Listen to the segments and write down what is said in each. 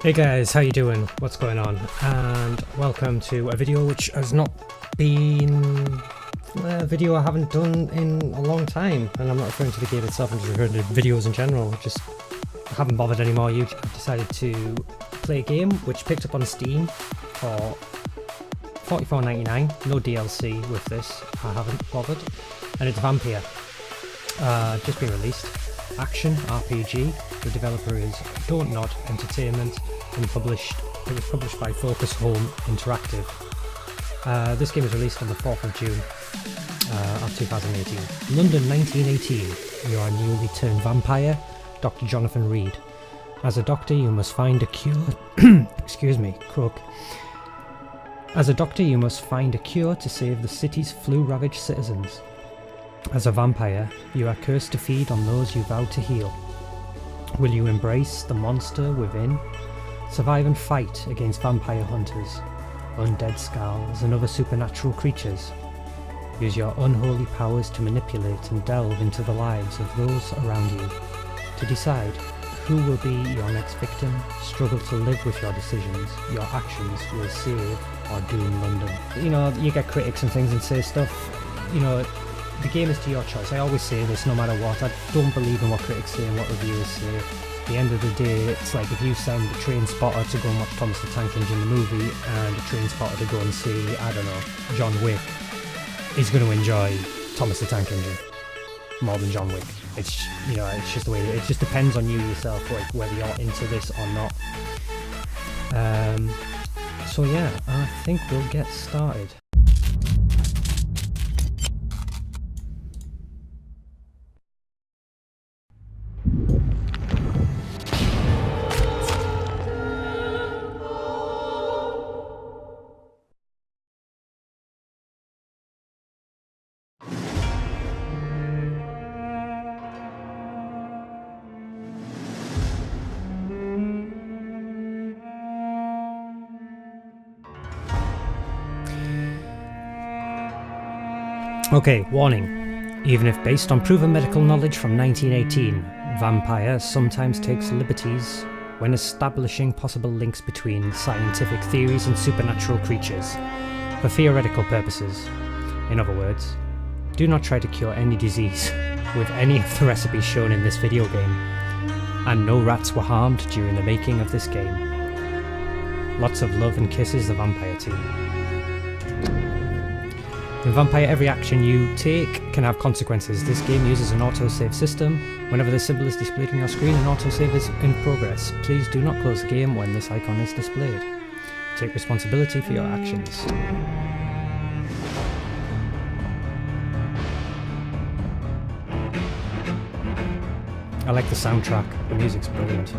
Hey guys, how you doing? What's going on? And welcome to a video which has not been a video I haven't done in a long time. And I'm not referring to the game itself, I'm just referring to videos in general. Just haven't bothered anymore. I've decided to play a game which picked up on Steam for $44.99. No DLC with this, I haven't bothered. And it's Vampyr. Just been released. Action RPG. The developer is Don't Nod Entertainment and it was published by Focus Home Interactive. This game was released on the 4th of June of 2018. London 1918. You are a newly turned vampire, Dr. Jonathan Reed. As a doctor you must find a cure excuse me, croak. As a doctor you must find a cure to save the city's flu-ravaged citizens. As a vampire, you are cursed to feed on those you vow to heal. Will you embrace the monster within? Survive and fight against vampire hunters, undead skulls and other supernatural creatures. Use your unholy powers to manipulate and delve into the lives of those around you. To decide who will be your next victim, struggle to live with your decisions. Your actions will save or doom London. You know, you get critics and things and say stuff, you know, the game is to your choice. I always say this no matter what. I don't believe in what critics say and what reviewers say. At the end of the day, it's like if you send a train spotter to go and watch Thomas the Tank Engine the movie and a train spotter to go and see, I don't know, John Wick, he's going to enjoy Thomas the Tank Engine more than John Wick. It's, you know, it's just the way it just depends on you yourself, like whether you're into this or not. So yeah, I think we'll get started. Okay, warning. Even if based on proven medical knowledge from 1918, Vampyr sometimes takes liberties when establishing possible links between scientific theories and supernatural creatures for theoretical purposes. In other words, do not try to cure any disease with any of the recipes shown in this video game, and no rats were harmed during the making of this game. Lots of love and kisses, the Vampyr team. In Vampyr, every action you take can have consequences. This game uses an autosave system. Whenever this symbol is displayed on your screen, an autosave is in progress. Please do not close the game when this icon is displayed. Take responsibility for your actions. I like the soundtrack. The music's brilliant.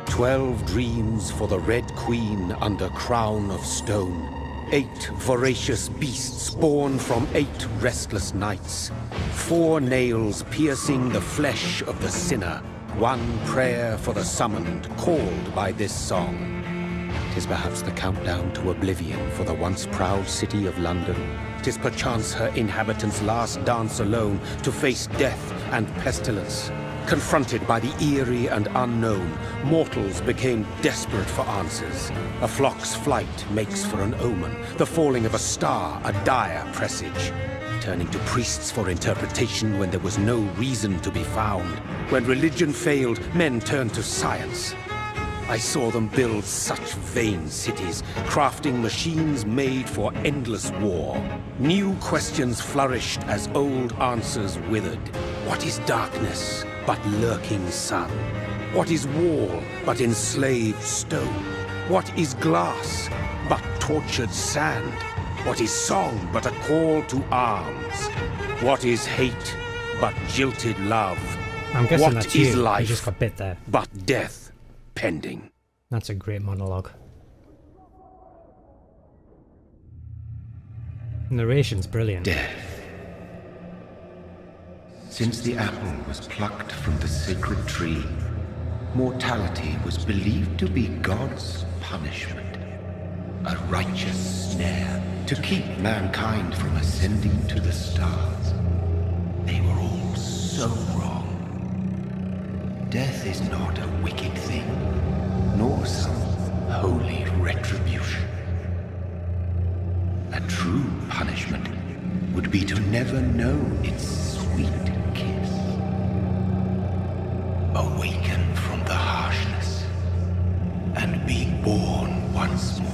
"12 dreams for the Red Queen under crown of stone. 8 voracious beasts born from 8 restless nights. 4 nails piercing the flesh of the sinner. 1 prayer for the summoned, called by this song. 'Tis perhaps the countdown to oblivion for the once proud city of London. 'Tis perchance her inhabitants' last dance alone to face death and pestilence. Confronted by the eerie and unknown, mortals became desperate for answers. A flock's flight makes for an omen, the falling of a star a dire presage. Turning to priests for interpretation when there was no reason to be found. When religion failed, men turned to science. I saw them build such vain cities, crafting machines made for endless war. New questions flourished as old answers withered. What is darkness but lurking sun? What is wall but enslaved stone? What is glass but tortured sand? What is song but a call to arms? What is hate but jilted love? I'm guessing What that's is you. life You just got bit there. but death pending? That's a great monologue. Narration's brilliant. Death. Since the apple was plucked from the sacred tree, mortality was believed to be God's punishment. A righteous snare to keep mankind from ascending to the stars. They were all so wrong. Death is not a wicked thing, nor some holy retribution. A true punishment would be to never know its sweet kiss. Awaken from the harshness and be born once more.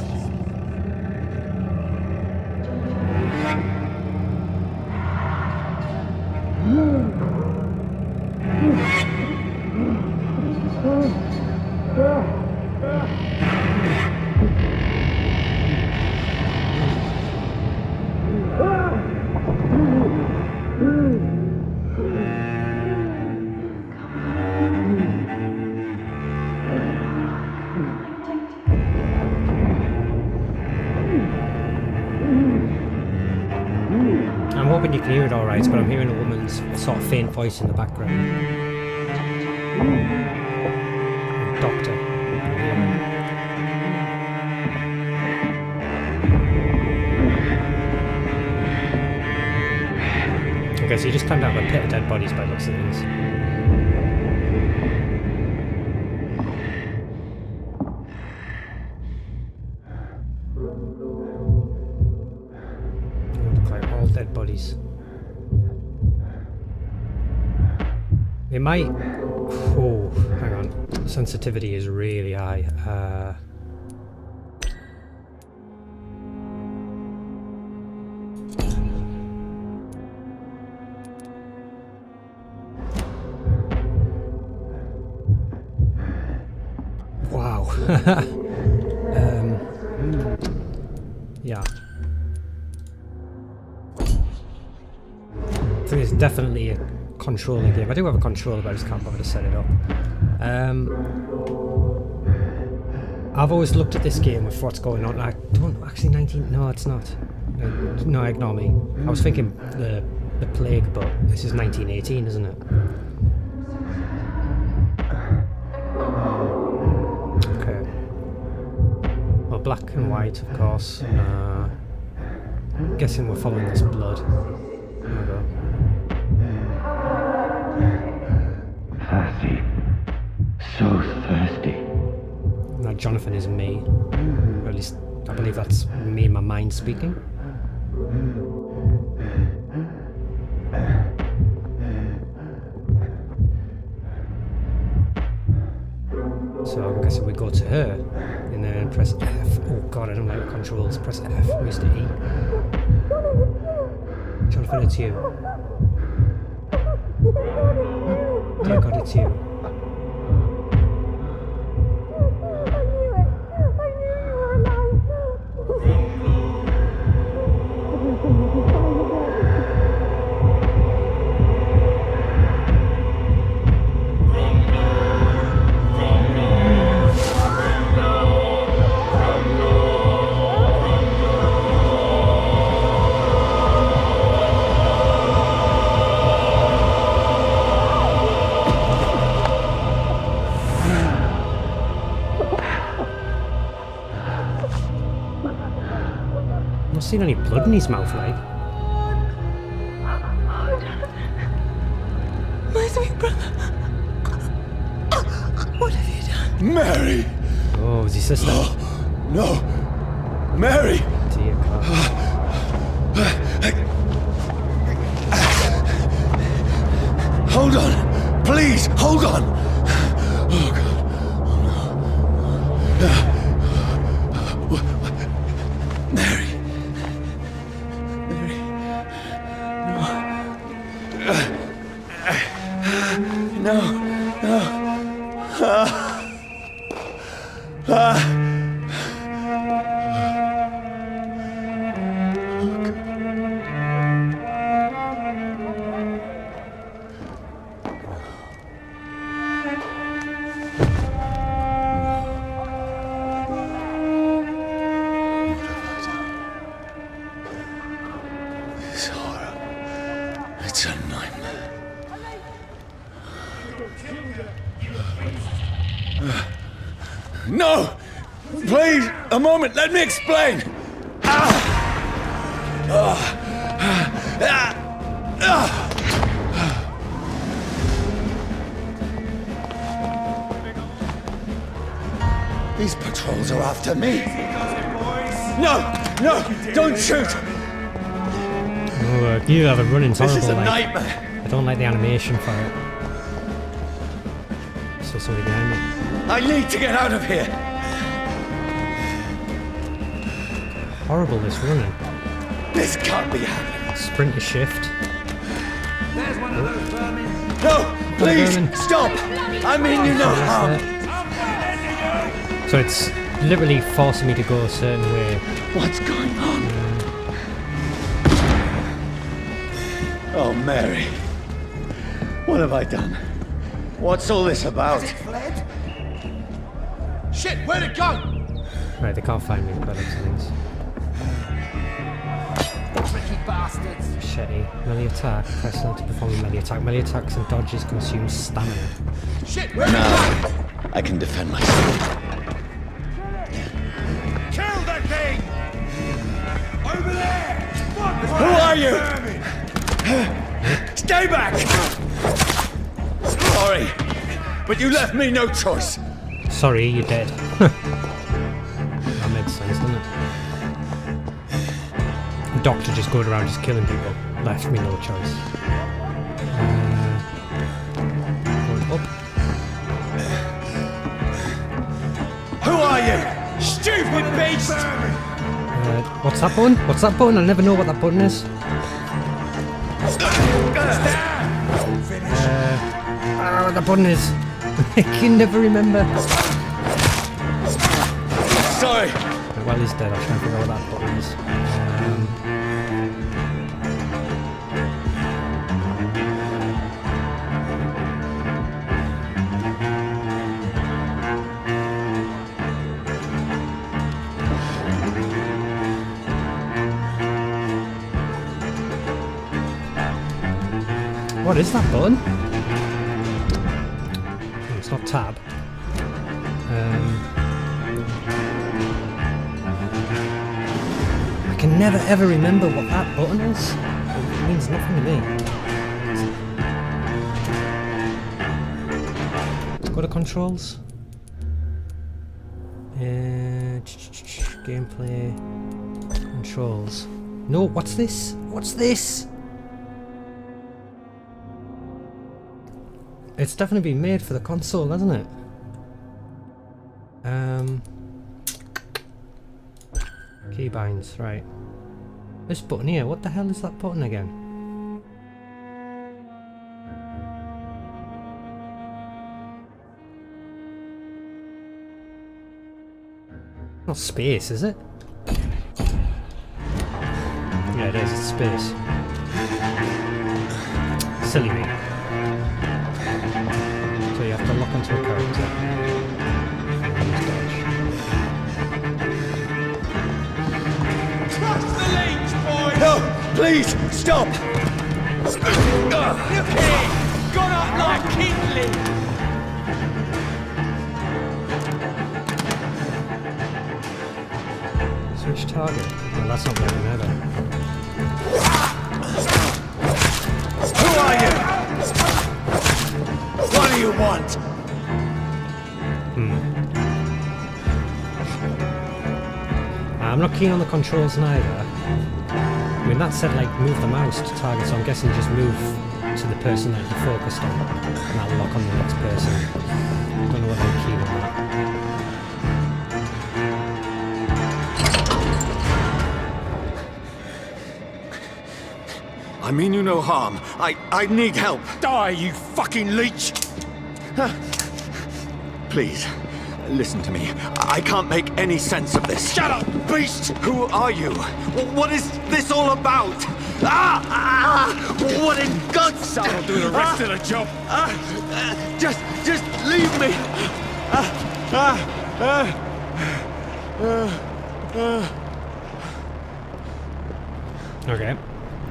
I'm hoping you can hear it alright, but I'm hearing a woman's sort of faint voice in the background. Doctor. Okay, so you just climbed out of a pit of dead bodies by the looks of things. Look like all dead bodies. It might... Oh, hang on. Sensitivity is really high. Wow. Yeah. I think it's definitely a controller game. I do have a controller, but I just can't bother to set it up. I've always looked at this game with what's going on. I don't actually 19. No, it's not. No, ignore me. I was thinking the plague, but this is 1918, isn't it? Okay. Well, black and white, of course. Guessing we're following this blood. There we go. Thirsty. So thirsty. Now Jonathan is me. Or at least I believe that's me in my mind speaking. So I'm guessing we go to her and then press F. Oh god, I don't like the controls. Press F, Mr. E. Jonathan, it's you. Dear God, it's you. Not seen any blood in his mouth, like. My sweet brother. What have you done? Mary! Oh, it was his sister. No! Mary! Dear God. Hold on! Please, hold on! Oh, God. Mary. Mary. No. No. No! Please, a moment, let me explain! These patrols are after me. No! No! Don't shoot! Oh, you have a running horrible. This is a like, nightmare. I don't like the animation for it. So somebody behind me. I need to get out of here. Horrible this running. This can't be happening. Sprinter shift. No! Please! vermin. Stop! I mean you no harm. So it's literally forcing me to go a certain way. What's going on? Oh, Mary. What have I done? What's all this about? Shit, where'd it go? Right, they can't find me by those things. Tricky bastards. Machete. Melee attack. Press L to perform a melee attack. Melee attacks and dodges consume stamina. Shit, where'd it go? I can defend myself. Kill that thing! Over there! Who are you? Stay back! Sorry, but you left me no choice. Sorry, you're dead. That makes sense, doesn't it? The doctor just going around just killing people. Left me no choice. Going up. Who are you? Stupid beast! What's that button? What's that button? I never know what that button is. What the button is. I can never remember. Sorry. Well, he's dead. I'll try and figure out what that button is. What is that button? Oh, it's not tab. I can never ever remember what that button is. It means nothing to me. Go to controls. Gameplay. Controls. No, what's this? What's this? It's definitely been made for the console, hasn't it? Keybinds, right. This button here, what the hell is that button again? Not space, is it? Yeah, it is, it's space. Silly me. So you have to lock onto a character. Trust the leech, boys! No, please, stop! Look here! Gone up like kindling! Switch target. Well, that's not very either. Who are you? What do you want? I'm not keen on the controls neither. I mean, that said, like, move the mouse to target, so I'm guessing just move to the person that you're focused on, and that'll lock on the next person. Don't know what I'm keen on that. I mean you no harm. I need help. Die, you fucking leech! Please, listen to me. I can't make any sense of this. Shut up, beast! Who are you? What is this all about? What in God's name? I'll do the rest of the job. Just leave me. Okay.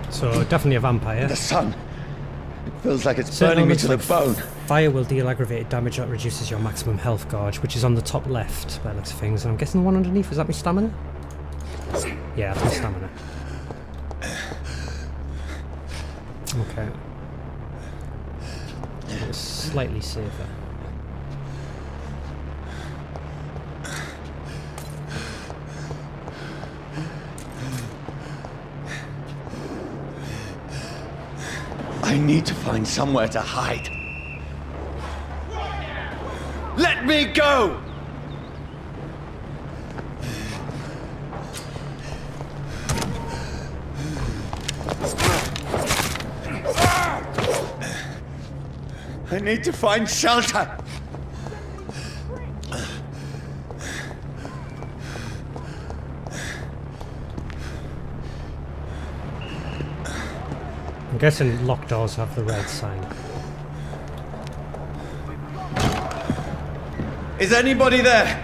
So, definitely a vampire. The sun. Feels like it's Certain burning me to the elements like bone. Fire will deal aggravated damage that reduces your maximum health gauge, which is on the top left by the looks of things. And I'm guessing the one underneath, is that my stamina? Yeah, that's my stamina. Okay. It's slightly safer. I need to find somewhere to hide. Let me go! I need to find shelter. I'm guessing locked doors have the red sign. Is anybody there?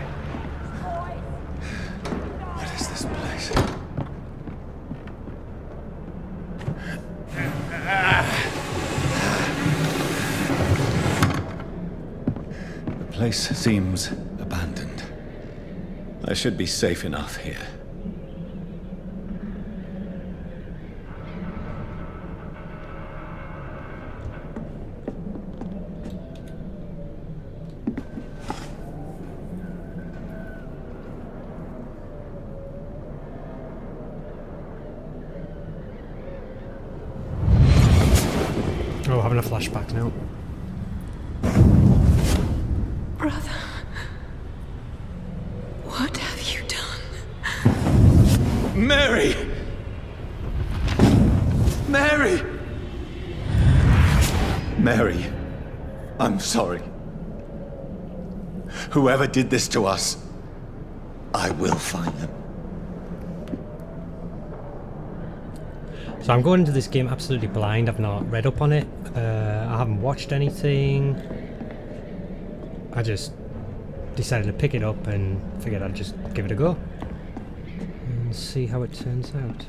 What is this place? The place seems abandoned. I should be safe enough here. Oh, having a flashback now. Brother, what have you done? Mary! Mary! Mary, I'm sorry. Whoever did this to us, I will find them. So I'm going into this game absolutely blind. I've not read up on it. I haven't watched anything. I just decided to pick it up and figured I'd just give it a go and see how it turns out.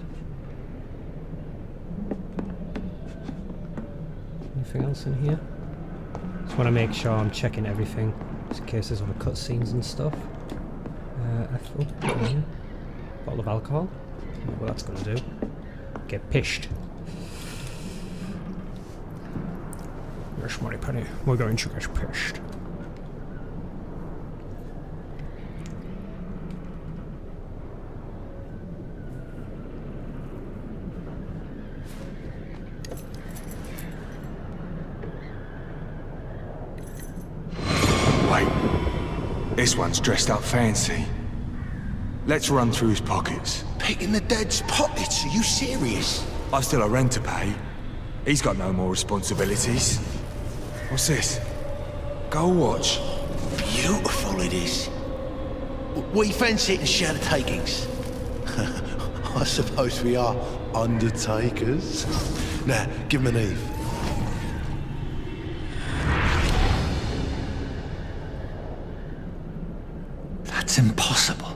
Anything else in here? Just want to make sure I'm checking everything, just in case there's other cutscenes and stuff. Bottle of alcohol. Well, that's going to do. Get pished. Yes, Moneypenny, we're going to get pished. Wait. This one's dressed up fancy. Let's run through his pockets. Picking the dead's pockets? Are you serious? I've still a rent to pay. He's got no more responsibilities. What's this? Go watch. Beautiful it is. We fancy it and share the takings. I suppose we are undertakers. Now, give him an Eve. That's impossible.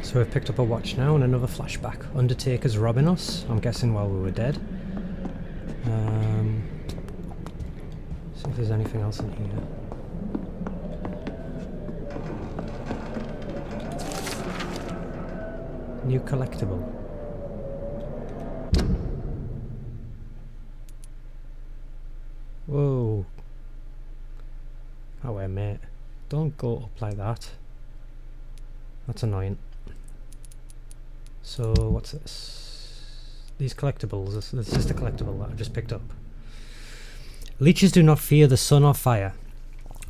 So we've picked up a watch now and another flashback. Undertaker's robbing us, I'm guessing while we were dead. See if there's anything else in here. New collectible. Whoa. Oh wait, mate. Don't go up like that. That's annoying. So what's this? These collectibles. This is just a collectible that I just picked up. Leeches do not fear the sun or fire.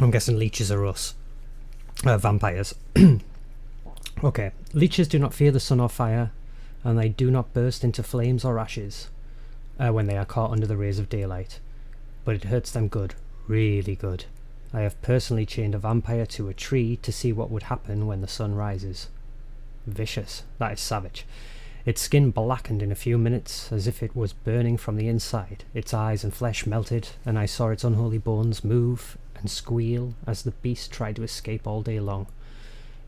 I'm guessing leeches are us. Vampires. Okay. Leeches do not fear the sun or fire, and they do not burst into flames or ashes when they are caught under the rays of daylight. But it hurts them good. Really good. I have personally chained a vampire to a tree to see what would happen when the sun rises. Vicious. That is savage. Its skin blackened in a few minutes, as if it was burning from the inside. Its eyes and flesh melted, and I saw its unholy bones move and squeal as the beast tried to escape all day long.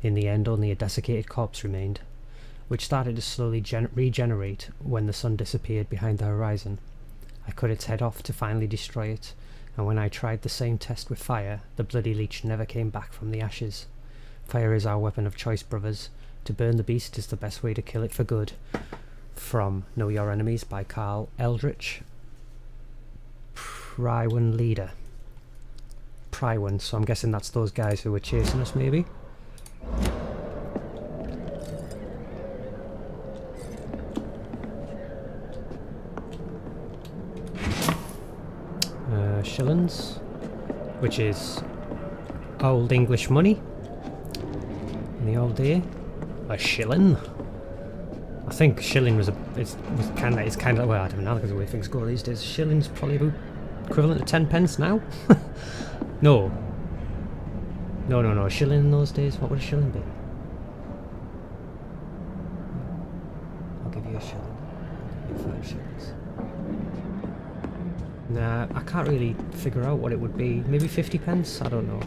In the end, only a desiccated corpse remained, which started to slowly regenerate when the sun disappeared behind the horizon. I cut its head off to finally destroy it, and when I tried the same test with fire, the bloody leech never came back from the ashes. Fire is our weapon of choice, brothers. To burn the beast is the best way to kill it for good. From Know Your Enemies by Carl Eldritch. Prywin leader. Prywin, so I'm guessing that's those guys who were chasing us, maybe? Shillings, which is old English money in the old day. A shilling. I think shilling was it's kind of well, I don't know, because the way things go these days. Shilling's probably about equivalent to 10 pence now. No, a shilling in those days. What would a shilling be? I'll give you a shilling. I'll give you 5 shillings. Nah, I can't really figure out what it would be. Maybe 50 pence? I don't know.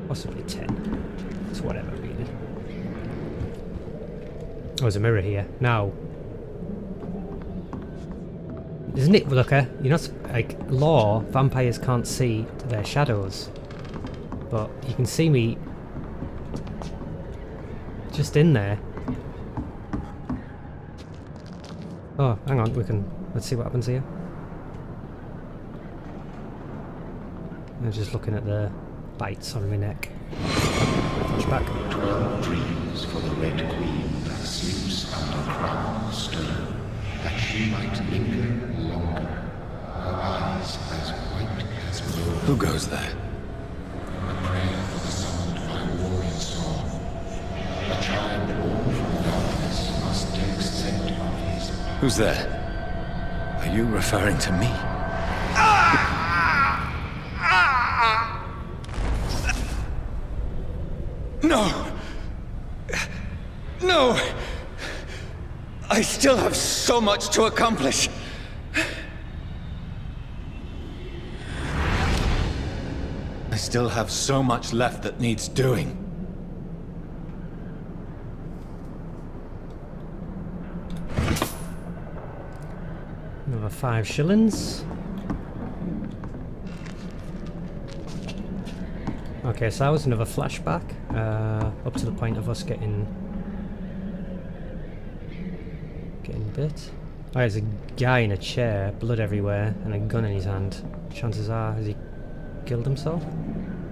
Possibly 10. It's whatever, really. Oh, there's a mirror here. Now, isn't it, Looker? You're not, like, law, vampires can't see their shadows. But you can see me just in there. Oh, hang on, let's see what happens here. I'm just looking at the bites on my neck. Flashback. 12 dreams for the Red Queen that sleeps under crown of stone, that she might linger longer, her eyes as white as snow. Who goes there? A prayer for the summoned by warrior storm. A child born from darkness must take scent of his. Who's there? Are you referring to me? No! No! I still have so much to accomplish! I still have so much left that needs doing. Another 5 shillings. Okay, so that was another flashback, up to the point of us getting bit. Oh, there's a guy in a chair, blood everywhere, and a gun in his hand. Chances are, has he killed himself?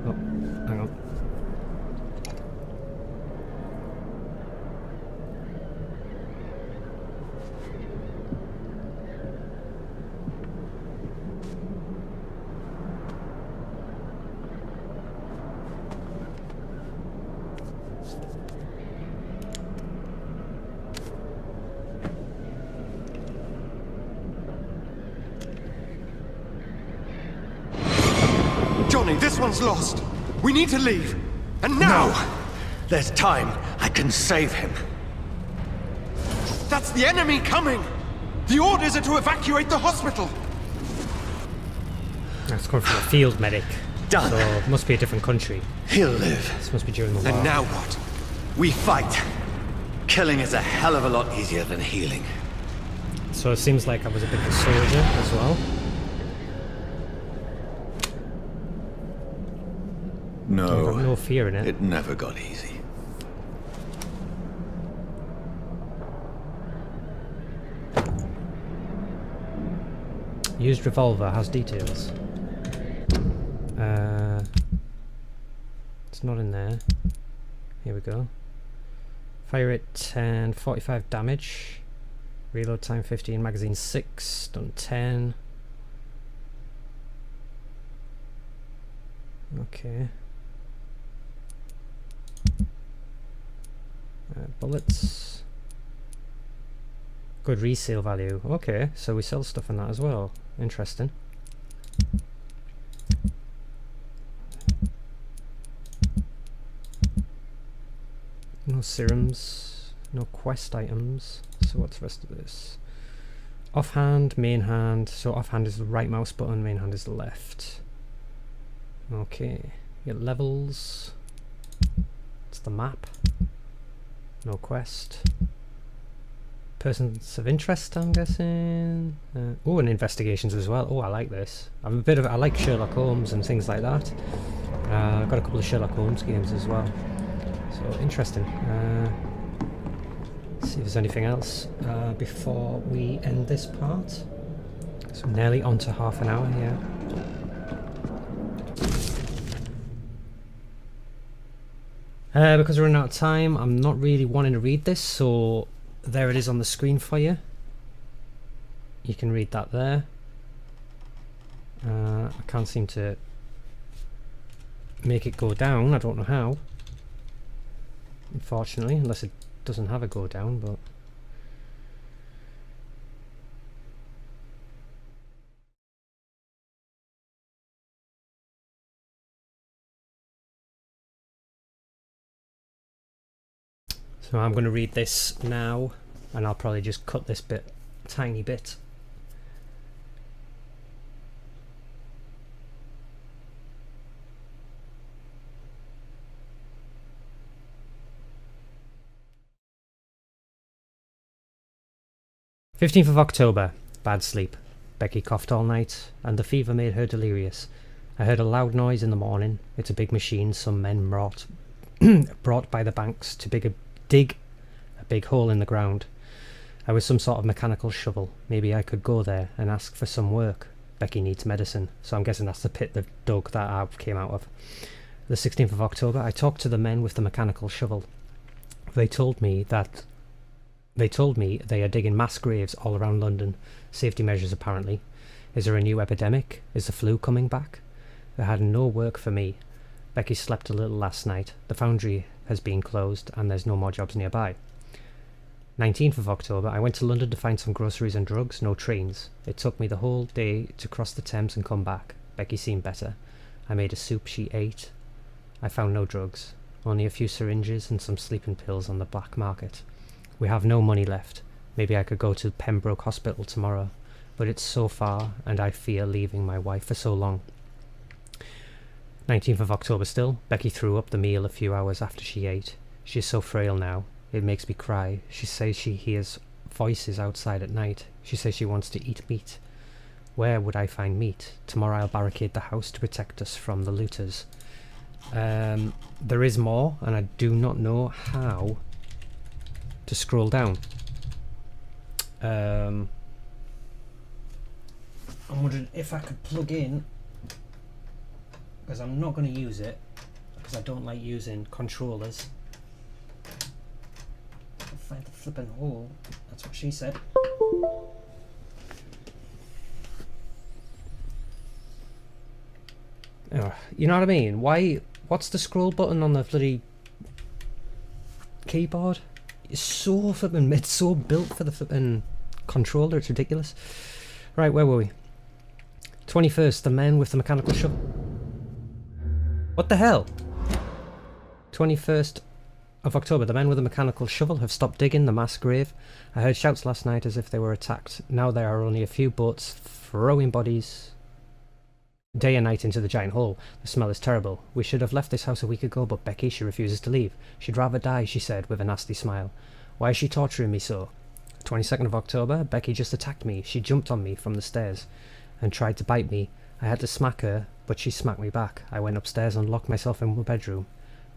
Oh, hang on. Johnny, this one's lost. We need to leave. And now! No. There's time. I can save him. That's the enemy coming! The orders are to evacuate the hospital! That's coming from a field medic. Done. So it must be a different country. He'll live. This must be during the war. And now what? We fight. Killing is a hell of a lot easier than healing. So it seems like I was a bit of a soldier as well. No. I've got no fear in it. It never got easy. Used revolver has details. It's not in there. Here we go. Fire it 10, 45 damage. Reload time 15, magazine 6, done 10. Okay. Bullets. Good resale value. Okay, so we sell stuff in that as well. Interesting. No serums, no quest items. So what's the rest of this? Offhand, main hand. So offhand is the right mouse button, main hand is the left. Okay. Get levels. It's the map. No quest. Persons of interest, I'm guessing. Oh, and investigations as well. Oh, I like this. I like Sherlock Holmes and things like that. I've got a couple of Sherlock Holmes games as well. So interesting. Let's see if there's anything else before we end this part. So nearly on to half an hour, yeah. Because we're running out of time, I'm not really wanting to read this, so there it is on the screen for you. You can read that there. I can't seem to make it go down, I don't know how. Unfortunately, unless it doesn't have a go down, but... So I'm going to read this now, and I'll probably just cut this bit, tiny bit. "15th of October. Bad sleep. Becky coughed all night, and the fever made her delirious. I heard a loud noise in the morning. It's a big machine some men brought by the banks to dig a big hole in the ground. I was some sort of mechanical shovel. Maybe I could go there and ask for some work. Becky needs medicine." So I'm guessing that's the pit they've dug that I came out of. "The 16th of October. I talked to the men with the mechanical shovel. They told me they are digging mass graves all around London. Safety measures, apparently. Is there a new epidemic? Is the flu coming back? They had no work for me. Becky slept a little last night. The foundry has been closed and there's no more jobs nearby. 19th of October. I went to London to find some groceries and drugs. No trains. It took me the whole day to cross the Thames and come back. Becky seemed better. I made a soup she ate. I found no drugs. Only a few syringes and some sleeping pills on the black market. We have no money left. Maybe I could go to Pembroke Hospital tomorrow, but it's so far and I fear leaving my wife for so long. 19th of October still. Becky threw up the meal a few hours after she ate. She is so frail now. It makes me cry. She says she hears voices outside at night. She says she wants to eat meat. Where would I find meat? Tomorrow I'll barricade the house to protect us from the looters." There is more, and I do not know how to scroll down. I'm wondering if I could plug in, because I'm not going to use it, because I don't like using controllers. I'll find the flipping hole. That's what she said. You know what I mean? What's the scroll button on the bloody keyboard? It's so flipping, it's so built for the flipping controller, it's ridiculous. Right, where were we? 21st, the men with the mechanical shovel. What the hell? 21st of October, the men with the mechanical shovel have stopped digging the mass grave. I heard shouts last night as if they were attacked. Now there are only a few boats throwing bodies day and night into the giant hole. The smell is terrible. We should have left this house a week ago, but Becky, she refuses to leave. She'd rather die, she said, with a nasty smile. Why is she torturing me so? 22nd of October, Becky just attacked me. She jumped on me from the stairs and tried to bite me. I had to smack her, but she smacked me back. I went upstairs and locked myself in my bedroom.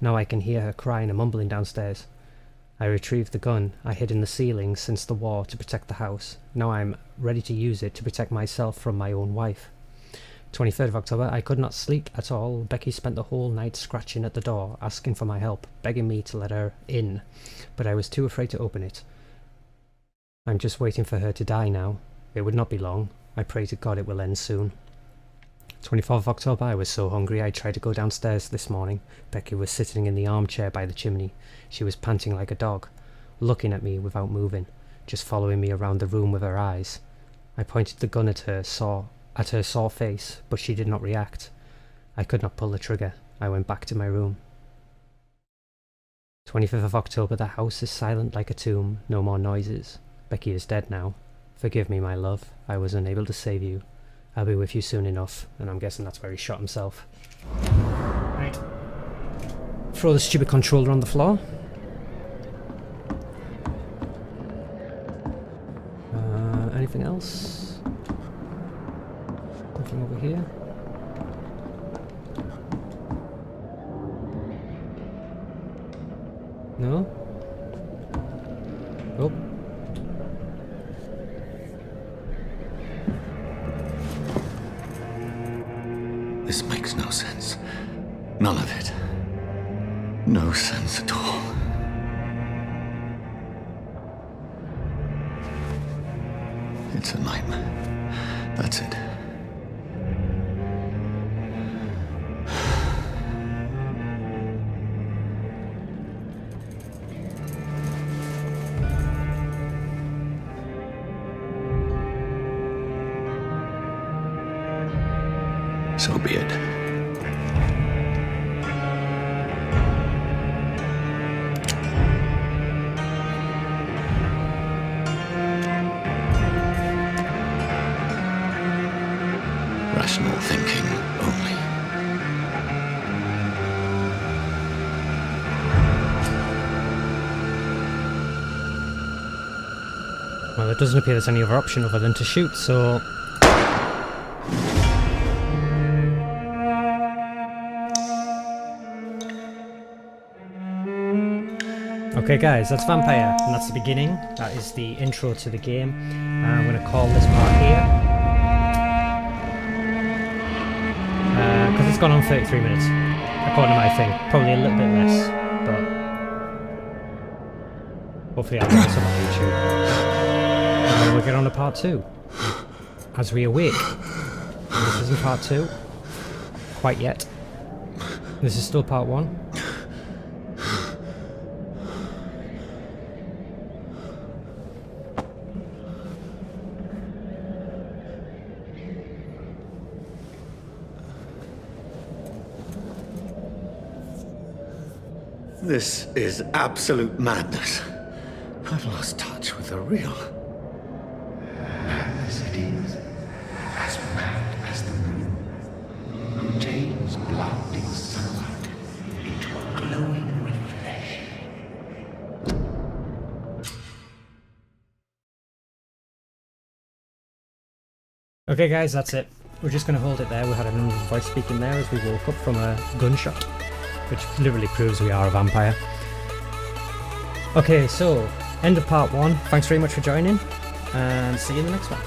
Now I can hear her crying and mumbling downstairs. I retrieved the gun I hid in the ceiling since the war to protect the house. Now I'm ready to use it to protect myself from my own wife. 23rd of October, I could not sleep at all. Becky spent the whole night scratching at the door, asking for my help, begging me to let her in, but I was too afraid to open it. I'm just waiting for her to die now. It would not be long. I pray to God it will end soon. 24th of October, I was so hungry I tried to go downstairs this morning. Becky was sitting in the armchair by the chimney. She was panting like a dog, looking at me without moving, just following me around the room with her eyes. I pointed the gun at her sore face, but she did not react. I could not pull the trigger. I went back to my room. 25th of October, the house is silent like a tomb. No more noises. Becky is dead now. Forgive me, my love. I was unable to save you. I'll be with you soon enough. And I'm guessing that's where he shot himself. Right. Throw the stupid controller on the floor. Anything else? Nothing over here? No? Oh. This makes no sense. None of it. No sense at all. It's a nightmare. That's it. So be it. Rational thinking only. Well, it doesn't appear there's any other option other than to shoot, so... Okay guys, that's Vampyr, and that's the beginning. That is the intro to the game. I'm going to call this part here. Because it's gone on 33 minutes, according to my thing. Probably a little bit less, but... hopefully I'll get some on YouTube. And we'll get on to part 2. As we awake. This isn't part 2. Quite yet. This is still part 1. This is absolute madness. I've lost touch with the real. Madness it is, as mad as the moon, who changes blinding sunlight into a glowing reflection. Okay guys, that's it. We're just going to hold it there. We had another voice speaking there as we woke up from a gunshot, which literally proves we are a vampire. Okay, so end of part 1. Thanks very much for joining, and see you in the next one.